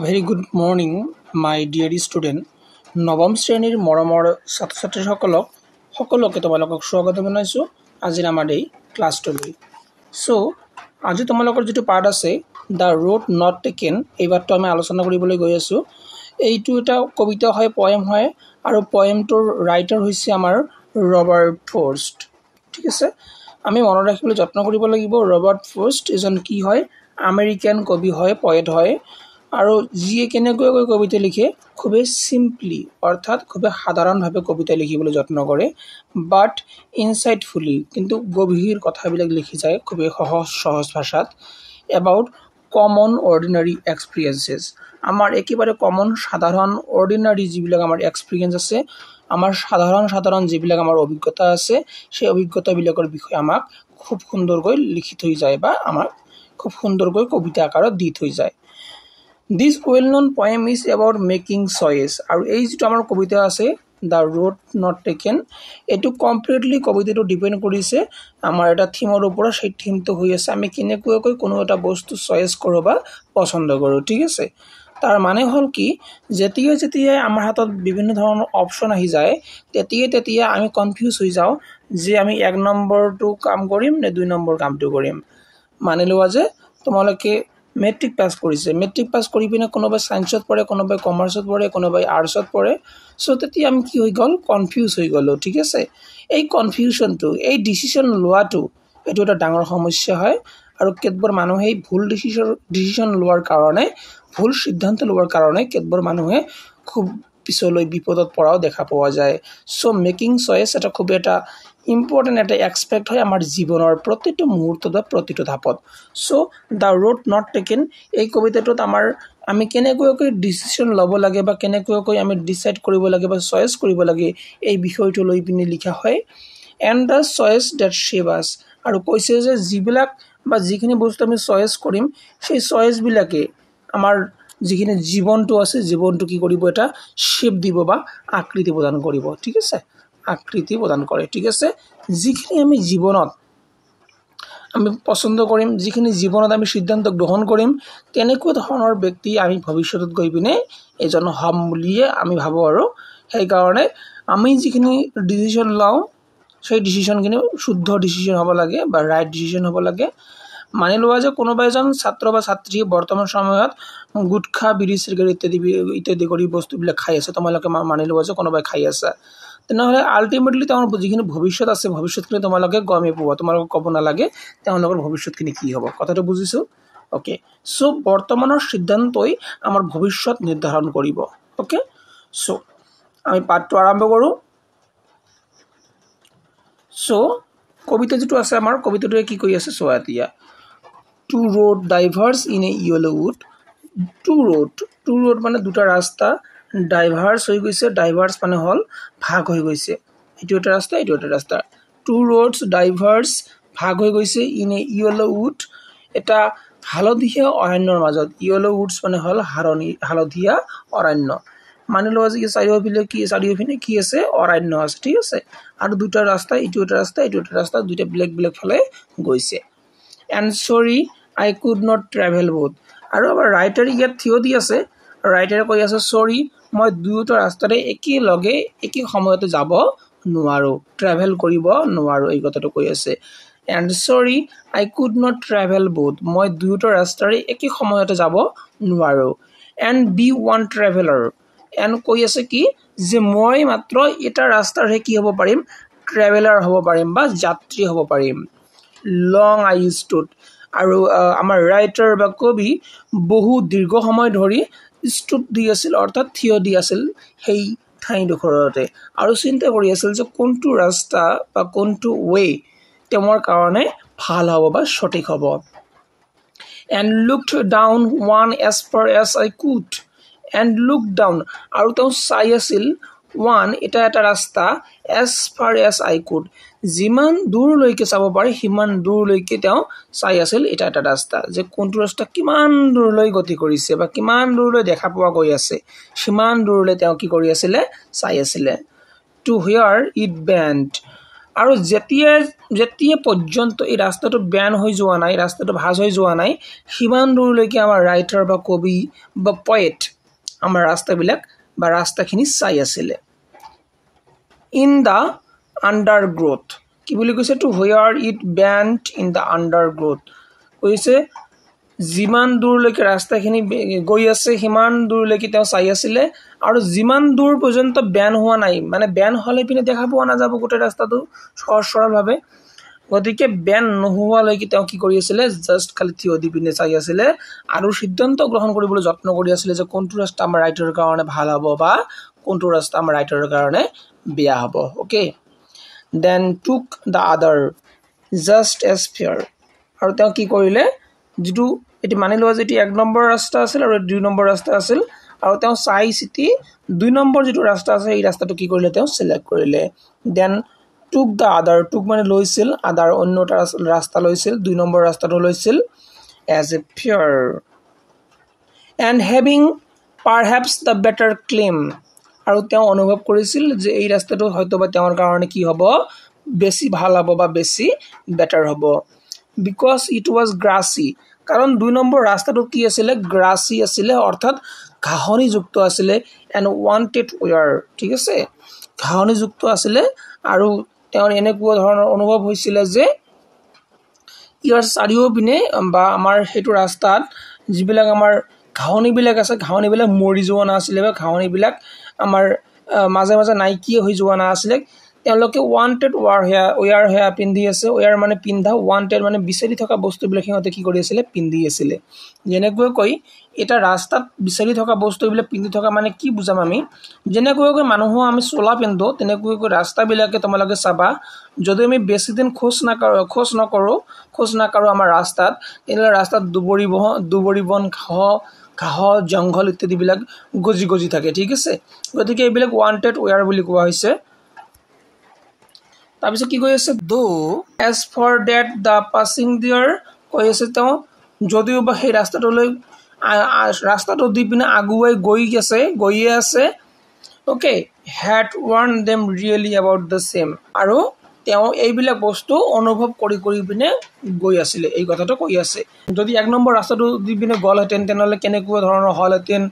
Very good morning, my dear student. নৱম শ্ৰেণীৰ মৰমৰ ছাত্ৰ-ছাত্ৰীসকলক সকলোকে তোমালোকক স্বাগত জনাইছো আজিৰ আমাৰ এই ক্লাছটোলৈ। সো আজি তোমালোকৰ যেটো পাৰ্ট আছে দা ৰোড নট টেকেন এই বাৰটো আমি আলোচনা কৰিবলৈ গৈ আছো। এইটো এটা কবিতা হয়, পয়েম হয় আৰু পয়েমটোৰ ৰাইটাৰ হৈছে আমাৰ ৰবাৰ্ট ফ্ৰষ্ট। ঠিক আছে, আমি মনত ৰাখিবলৈ যত্ন কৰিব লাগিব। ৰবাৰ্ট ফ্ৰষ্ট এজন কি হয়, আমেৰিকান কবি হয়, পয়েট হয় আৰু যিয়ে কেনেকৈ কবিতা লিখে খুবেই সিম্পলি অৰ্থাৎ খুবেই সাধাৰণভাৱে কবিতা লিখিবলৈ যত্ন কৰে, বাট ইনসাইটফুলি কিন্তু গভীৰ কথাবিলাক লিখি যায় খুবেই সহজ ভাষাত এবাউট কমন অৰ্ডিনাৰী এক্সপিৰিয়েন্সেস। আমাৰ একেবাৰে কমন সাধাৰণ অৰ্ডিনাৰী যিবিলাক আমাৰ এক্সপিৰিয়েন্স আছে, আমাৰ সাধাৰণ যিবিলাক আমাৰ অভিজ্ঞতা আছে, সেই অভিজ্ঞতাবিলাকৰ বিষয়ে আমাক খুব সুন্দৰকৈ লিখি থৈ যায় বা আমাক খুব সুন্দৰকৈ কবিতা আকাৰত দি থৈ যায়। This well-known poem is about making choice. আৰু এই যেটো আমাৰ কবিতা আছে The Road Not Taken, এটো কমপ্লিটলি কবিতাটো ডিপেন্ড কৰিছে আমাৰ এটা থিমৰ ওপৰত। সেই থিমটো হৈ আছে আমি কেনেকৈ কোনো এটা বস্তু চয়েস কৰো বা পছন্দ কৰো। ঠিক আছে, তাৰ মানে হল কি, যেতিয়া আমাৰ হাতত বিভিন্ন ধৰণৰ অপচন আহি যায় তেতিয়া আমি কনফিউজ হৈ যাও যে আমি 1 নম্বৰটো কাম কৰিম নে 2 নম্বৰ কামটো কৰিম। মানি লোৱা যে তোমালোকে মেট্ৰিক পাস কৰিছে, মেট্ৰিক পাস কৰি পিনে কোনোবাই সায়েন্সত পঢ়ে, কোনোবাই কমাৰ্চত পঢ়ে, কোনোবাই আৰ্টছত পঢ়ে। সো তেতিয়া আমি কি হৈ গল, কনফিউজ হৈ গলো। ঠিক আছে, এই কনফিউশনটো, এই ডিসিশন লোৱাটো এটো এটা ডাঙৰ সমস্যা হয় আৰু কেতবৰ মানুহে ভুল ডিসিশন লোৱাৰ কাৰণে, ভুল সিদ্ধান্ত লোৱাৰ কাৰণে কেতবৰ মানুহে খুব পিছলৈ বিপদত পৰাও দেখা পোৱা যায়। সো মেকিং চয়েস এটা খুব এটা ইম্পৰ্টেন্ট এটা এক্সপেক্ট হয় আমাৰ জীৱনৰ প্ৰতিটো মুহূৰ্তত বা প্ৰতিটো ধাপত। So the road not taken এই কবিতাটোত আমি কেনেকৈ ডিসিশন ল'ব লাগে বা কেনেকৈ আমি ডিসাইড কৰিব লাগে বা চয়েস কৰিব লাগে এই বিষয়টো লৈ পিনে লিখা হয়। And the choice that shape us, আৰু কৈছে যে যিবিলাক বা যিখিনি বস্তু আমি চয়েস কৰিম সেই চয়েস বিলাকে আমাৰ যিখিনি জীৱনটো আছে, জীৱনটো কি কৰিব, এটা শেপ দিব বা আকৃতি প্ৰদান কৰিব। ঠিক আছে, আকৃতি প্ৰদান কৰে। ঠিক আছে, যিখিনি আমি জীৱনত আমি পছন্দ কৰিম, যিখিনি জীৱনত আমি সিদ্ধান্ত গ্ৰহণ কৰিম, তেনেকুৱা ধৰণৰ ব্যক্তি আমি ভৱিষ্যতত গৈ পিনে এজন হম বুলিয়ে আমি ভাবো। আৰু সেই কাৰণে আমি যিখিনি ডিসিশন লওঁ সেই ডিসিশনখিনি শুদ্ধ ডিসিশন হ'ব লাগে বা ৰাইট ডিসিশন হ'ব লাগে। মানি লোৱা যে কোনোবা এজন ছাত্ৰ বা ছাত্ৰী বৰ্তমান সময়ত গুটখা, বিড়ি, সিগাৰেট ইত্যাদি কৰি বস্তুবিলাক খাই আছে, তোমালোকে মানি লোৱা যে কোনোবাই খাই আছে, তেনেহলে আলটিমেটলি তেওঁৰ যিখিনি ভৱিষ্যত আছে, ভৱিষ্যতখিনি তোমালোকে গমেই পোৱা, তোমালোকে ক'ব নালাগে তেওঁলোকৰ ভৱিষ্যতখিনি কি হ'ব। কথাটো বুজিছো? ওকে, সো বৰ্তমানৰ সিদ্ধান্তই আমাৰ ভৱিষ্যত নিৰ্ধাৰণ কৰিব। ওকে, সো আমি পাঠটো আৰম্ভ কৰো। সো কবিতা যেটো আছে আমাৰ কবিতাটোৱে কি কৈ আছে চোৱা এতিয়া। Two road diverge in a yellow wood. Two road মানে দুটা ৰাস্তা, ডাইভাৰ্জ হৈ গৈছে, ডাইভাৰ্জ মানে হল ভাগ হৈ গৈছে, এটো এটা ৰাস্তা, এটো এটা ৰাস্তা। Two roads diverge, ভাগ হৈ গৈছে, in a yellow wood, এটা হালধীয়া অৰণ্যৰ মাজত। yellow woods মানে হল হালধীয়া অৰণ্য। মানি লোৱা যে চাৰিওপিনে কি আছে, অৰণ্য আছে। ঠিক আছে, আৰু দুটা ৰাস্তা, এটো এটা ৰাস্তা, এটো এটা ৰাস্তা, দুটা বেলেগ ফালে গৈছে। And sorry I could not travel both, আৰু আমাৰ ৰাইটাৰ ইয়াত থিয় দি আছে, ৰাইটাৰে কৈ আছে সৰি মই দুয়োটা ৰাস্তাৰে একেলগে একে সময়তে যাব নোৱাৰো, ট্ৰেভেল কৰিব নোৱাৰো, এই কথাটো কৈ আছে। And sorry I could not travel both, মই দুয়োটা ৰাস্তাৰে একে সময়তে যাব নোৱাৰো। And be one traveler, and কৈ আছে কি যে মই মাত্ৰ এটা ৰাস্তাৰে কি হ'ব পাৰিম, ট্ৰেভেলাৰ হ'ব পাৰিম বা যাত্ৰী হ'ব পাৰিম। Long I stood, আৰু আমাৰ ৰাইটাৰ বা কবি বহু দীৰ্ঘ সময় ধৰি ষ্টুড দি আছিল অৰ্থাৎ থিয় দি আছিল সেই ঠাইডোখৰতে, আৰু চিন্তা কৰি আছিল যে কোনটো ৰাস্তা বা কোনটো ৱে তেওঁৰ কাৰণে ভাল হ'ব বা সঠিক হ'ব। And looked down one as far as I could, and looked down, আৰু তেওঁ চাই আছিল one এটা ৰাস্তা, as far as I could, যিমান দূৰলৈকে চাব পাৰে সিমান দূৰলৈকে তেওঁ চাই আছিল এটা ৰাস্তা, যে কোনটো ৰাস্তা কিমান দূৰলৈ গতি কৰিছে বা কিমান দূৰলৈ দেখা পোৱা গৈ আছে, সিমান দূৰলৈ তেওঁ কি কৰি আছিল, চাই আছিল। To where it bent, আৰু যেতিয়া পৰ্যন্ত এই ৰাস্তাটো বেন হৈ যোৱা নাই, ৰাস্তাটো ভাজ হৈ যোৱা নাই, সিমান দূৰলৈকে আমাৰ ৰাইটাৰ বা কবি বা পয়েট আমাৰ ৰাস্তাবিলাক বা ৰাস্তাখিনি চাই আছিলে। ইন দ্য আণ্ডাৰগ্ৰোথ, কি বুলি কৈছে, to where it bend in the undergrowth, কৈছে যিমান দূৰলৈকে ৰাস্তাখিনি গৈ আছে সিমান দূৰলৈকে তেওঁ চাই আছিলে, আৰু যিমান দূৰ পৰ্যন্ত বেন হোৱা নাই, মানে বেন হ'লে পিনে দেখা পোৱা নাযাব গোটেই ৰাস্তাটো সহজ সৰলভাৱে, গতিকে বেন নোহোৱালৈকে তেওঁ কি কৰি আছিলে, জাষ্ট খালি থিয় দি পিনে চাই আছিলে আৰু সিদ্ধান্ত গ্ৰহণ কৰিবলৈ যত্ন কৰি আছিলে যে কোনটো ৰাস্তা আমাৰ ৰাইটাৰৰ কাৰণে ভাল হ'ব বা কোনটো ৰাস্তা আমাৰ ৰাইটাৰৰ কাৰণে বেয়া হ'ব। Okay, then took the other just as fair, আৰু তেওঁ কি কৰিলে, যিটো এটি মানি লোৱা যে এটি 1 নম্বৰ ৰাস্তা আছিল আৰু 2 নম্বৰ ৰাস্তা আছিল, আৰু তেওঁ চাই চিতি 2 নম্বৰ যিটো ৰাস্তা আছে এই ৰাস্তাটো কি কৰিলে, তেওঁ চিলেক্ট কৰিলে। দেন টুক দ্য আদাৰ, টুক মানে লৈছিল, আদাৰ অন্য এটা ৰাস্তা লৈছিল, 2 নম্বৰ ৰাস্তাটো লৈছিল as a fair, and having perhaps the better claim, আৰু তেওঁ অনুভৱ কৰিছিল যে এই ৰাস্তাটো হয়তো বা তেওঁৰ কাৰণে কি হ'ব, বেছি ভাল হ'ব বা বেছি বেটাৰ হ'ব। বিকজ ইট ৱাজ গ্ৰাছী, কাৰণ 2 নম্বৰ ৰাস্তাটো কি আছিলে, গ্ৰাছী আছিলে, অৰ্থাৎ ঘাঁহনিযুক্ত আছিলে, এণ্ড ৱান্টেড ৱেয়াৰ, ঠিক আছে, ঘাঁহনিযুক্ত আছিলে, আৰু তেওঁৰ এনেকুৱা ধৰণৰ অনুভৱ হৈছিলে যে ইয়াৰ চাৰিওপিনে বা আমাৰ সেইটো ৰাস্তাত যিবিলাক আমাৰ ঘাঁহনিবিলাক আছে, ঘাঁহনিবিলাক মৰি যোৱা নাছিলে বা ঘাঁহনিবিলাক আমাৰ মাজে মাজে নাইকিয়া হৈ যোৱা নাছিলে। তেওঁলোকে ৱান্টেড ৱেয়াৰ সেয়া পিন্ধি আছে, ৱেয়াৰ মানে পিন্ধা, ৱান্টেড মানে বিচাৰি থকা বস্তুবিলাক সিহঁতে কি কৰি আছিলে, পিন্ধি আছিলে। যেনেকৈ এটা ৰাস্তাত বিচাৰি থকা বস্তুবিলাক পিন্ধি থকা মানে কি বুজাম আমি, যেনেকৈ মানুহো আমি চোলা পিন্ধো, তেনেকৈ ৰাস্তাবিলাকে তোমালোকে চাবা, যদি আমি বেছিদিন খোজ নাকাৰোঁ আমাৰ ৰাস্তাত, তেনেহ'লে ৰাস্তাত দুবৰি বন, ঘাঁহ জংঘল ইত্যাদিবিলাক গজি থাকে, ঠিক আছে। গতিকে এইবিলাক ৱান্টেড ৱেয়াৰ বুলি কোৱা হৈছে। তাৰপিছত কি কৈ আছে, though as for that the passing there, কৈ আছে তেওঁ যদিও বা সেই ৰাস্তাটো দি পিনে আগুৱাই গৈয়ে আছে, okay, had worn them really about the same, আৰু তেওঁ এইবিলাক বস্তু অনুভৱ কৰি পিনে গৈ আছিলে, এই কথাটো কৈ আছে। যদি 1 নম্বৰ ৰাস্তাটো দি পিনে গ'লহেঁতেন তেনেহ'লে কেনেকুৱা ধৰণৰ হ'লহেঁতেন,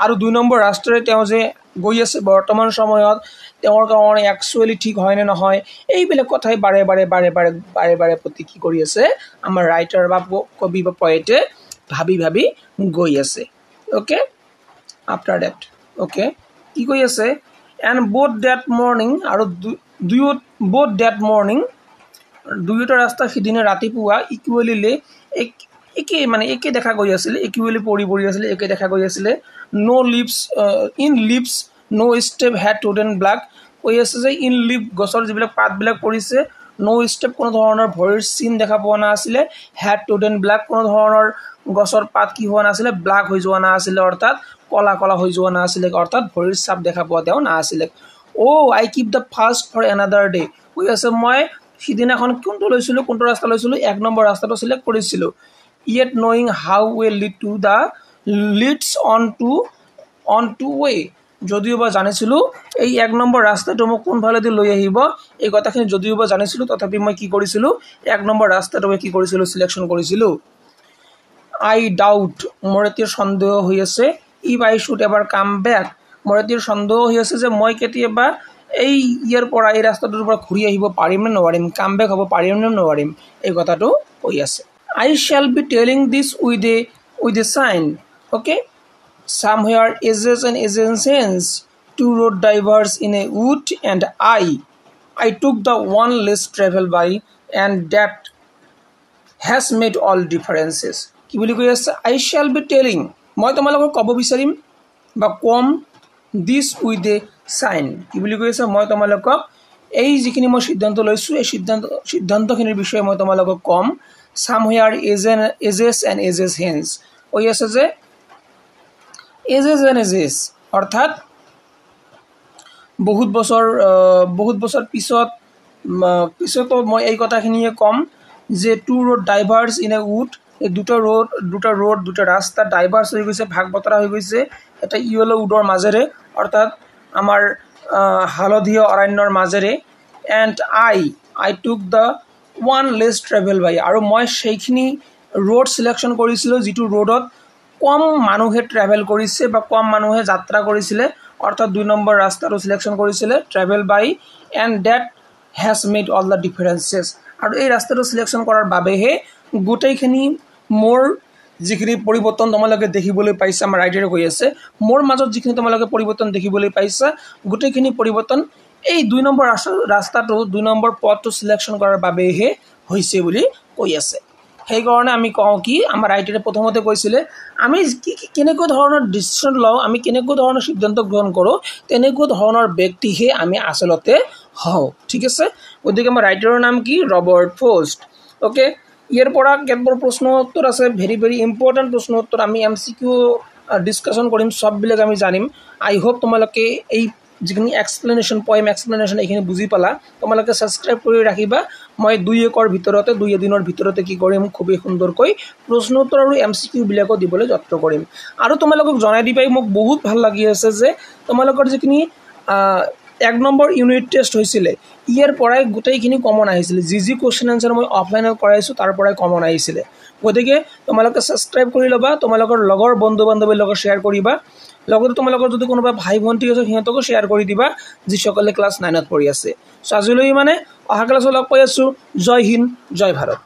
আৰু 2 নম্বৰ ৰাস্তাৰে তেওঁ যে গৈ আছে বৰ্তমান সময়ত তেওঁৰ কাৰণে একচুৱেলি ঠিক হয়নে নহয়, এইবিলাক কথাই বাৰে বাৰে প্ৰতি কি কৰি আছে, আমাৰ ৰাইটাৰ বা কবি বা পয়েটে ভাবি গৈ আছে। অ'কে, আফটাৰ ডেট, অ'কে, কি কৈ আছে, এণ্ড বোথ ডেট মৰ্ণিং, আৰু দুয়োটা ৰাস্তা সিদিনা ৰাতিপুৱা ইকুৱেলি একে দেখা গৈ আছিলে, ইকুৱেলি পৰি আছিলে, একে দেখা গৈ আছিলে। In leaves no step had trodden black, কৈ আছে যে ইন লিভ, গছৰ যিবিলাক পাতবিলাক পৰিছে, নো ষ্টেপ, কোনো ধৰণৰ ভৰিৰ চিন দেখা পোৱা নাছিলে, হেড টুডেন ব্লাক, কোনো ধৰণৰ গছৰ পাত কি হোৱা নাছিলে, ব্লাক হৈ যোৱা নাছিলে, অৰ্থাৎ কলা হৈ যোৱা নাছিলে, অৰ্থাৎ ভৰিৰ চাপ দেখা পোৱা তেওঁ নাছিলে। I keep the first for another day, কৈ আছে মই সিদিনাখন কোনটো ৰাস্তা লৈছিলোঁ, 1 নম্বৰ ৰাস্তাটো চিলেক্ট কৰিছিলোঁ। Yet knowing how way leads on to way, যদিওবা জানিছিলোঁ এই 1 নম্বৰ ৰাস্তাটো মোক কোনফালেদি লৈ আহিব, এই কথাখিনি যদিওবা জানিছিলোঁ, তথাপি মই কি কৰিছিলোঁ, 1 নম্বৰ ৰাস্তাটোৱে কি কৰিছিলোঁ, চিলেকশ্যন কৰিছিলোঁ। আই ডাউট, মোৰ এতিয়া সন্দেহ হৈ আছে, ইফ আই শুড এবাৰ কাম বেক, মোৰ এতিয়া সন্দেহ হৈ আছে যে মই কেতিয়াবা এই ৰাস্তাটোৰ পৰা ঘূৰি আহিব পাৰিম নে নোৱাৰিম, কাম বেক হ'ব পাৰিম নে নোৱাৰিম, এই কথাটো কৈ আছে। I shall be telling this with a sigh, okay, somewhere edges and hens, 2 road diverge in a wood, and I took the one less travel by, and that has made all differences. কি বুলি কৈ আছে, I shall be telling, মই তোমালোকক ক'ব বিচাৰিম বা ক'ম, দিছ উইথ এ চাইন, কি বুলি কৈ আছে, মই তোমালোকক এই যিখিনি মই সিদ্ধান্ত লৈছোঁ, এই সিদ্ধান্তখিনিৰ বিষয়ে মই তোমালোকক ক'ম। somewhere edges and hens, কৈ আছে যে এজেছ, অৰ্থাৎ বহুত বছৰ পিছতো মই এই কথাখিনিয়ে ক'ম যে 2 road diverge in a wood, এই দুটা ৰাস্তা ডাইভাৰ্চ হৈ গৈছে, ভাগ বতৰা হৈ গৈছে, এটা ইয়েলো উডৰ মাজেৰে, অৰ্থাৎ আমাৰ হালধীয়া অৰণ্যৰ মাজেৰে, and I took the one less travelled by, আৰু মই সেইখিনি ৰোড চিলেকশ্যন কৰিছিলোঁ যিটো ৰোডত কম মানুহে ট্ৰেভেল কৰিছে বা কম মানুহে যাত্ৰা কৰিছিলে, অৰ্থাৎ 2 নম্বৰ ৰাস্তাটো চিলেকশ্যন কৰিছিলে travel by, and that has made all the differences. আৰু এই ৰাস্তাটো চিলেকশ্যন কৰাৰ বাবেহে গোটেইখিনি মোৰ যিখিনি পৰিৱৰ্তন তোমালোকে দেখিবলৈ পাইছা, আমাৰ ৰাইটাৰে কৈ আছে মোৰ মাজত যিখিনি তোমালোকে পৰিৱৰ্তন দেখিবলৈ পাইছা গোটেইখিনি পৰিৱৰ্তন এই 2 নম্বৰ ৰাস্তাটো 2 নম্বৰ পথটো চিলেকশ্যন কৰাৰ বাবেহে হৈছে বুলি কৈ আছে। সেইকাৰণে আমি কওঁ কি আমাৰ ৰাইটাৰে প্ৰথমতে কৈছিলে আমি কেনেকুৱা ধৰণৰ ডিচিশ্যন লওঁ, আমি কেনেকুৱা ধৰণৰ সিদ্ধান্ত গ্ৰহণ কৰোঁ, তেনেকুৱা ধৰণৰ ব্যক্তিহে আমি আচলতে হওঁ। ঠিক আছে, গতিকে আমাৰ ৰাইটাৰৰ নাম কি? Robert Frost. অ'কে, ইয়াৰ পৰা কেতবোৰ প্ৰশ্ন উত্তৰ আছে, ভেৰি ভেৰি ইম্পৰ্টেণ্ট প্ৰশ্ন উত্তৰ। আমি MCQ ডিছকাশ্যন কৰিম, সববিলাক আমি জানিম। আই হোপ তোমালোকে এই যিখিনি এক্সপ্লেনেশ্যন পয়েম এক্সপ্লেনেশ্যন এইখিনি বুজি পালা। তোমালোকে ছাবস্ক্ৰাইব কৰি ৰাখিবা। মই 2-1 ভিতৰতে 2 দিনৰ ভিতৰতে কি কৰিম, খুবেই সুন্দৰকৈ প্ৰশ্ন উত্তৰ আৰু MCQ বিলাকো দিবলৈ যত্ন কৰিম। আৰু তোমালোকক জনাই দিবাই মোক বহুত ভাল লাগি আছে যে তোমালোকৰ যিখিনি 1 নম্বৰ ইউনিট টেষ্ট হৈছিলে ইয়াৰ পৰাই গোটেইখিনি কমন আহিছিলে। যি কুৱেশ্যন এনচাৰ মই অফলাইনত কৰাইছোঁ তাৰ পৰাই কমন আহিছিলে। গতিকে তোমালোকে ছাবস্ক্ৰাইব কৰি ল'বা, তোমালোকৰ লগৰ বন্ধু বান্ধৱীৰ লগত শ্বেয়াৰ কৰিবা। লগতে তোমালোকৰ যদি কোনোবা ভাই ভণ্টি আছে সিহঁতকো শ্বেয়াৰ কৰি দিবা যিসকলে ক্লাছ 9ত পঢ়ি আছে। চ' আজিলৈ মানে অহা ক্লাছত লগ পাই আছোঁ। জয় হিন্দ, জয় ভাৰত।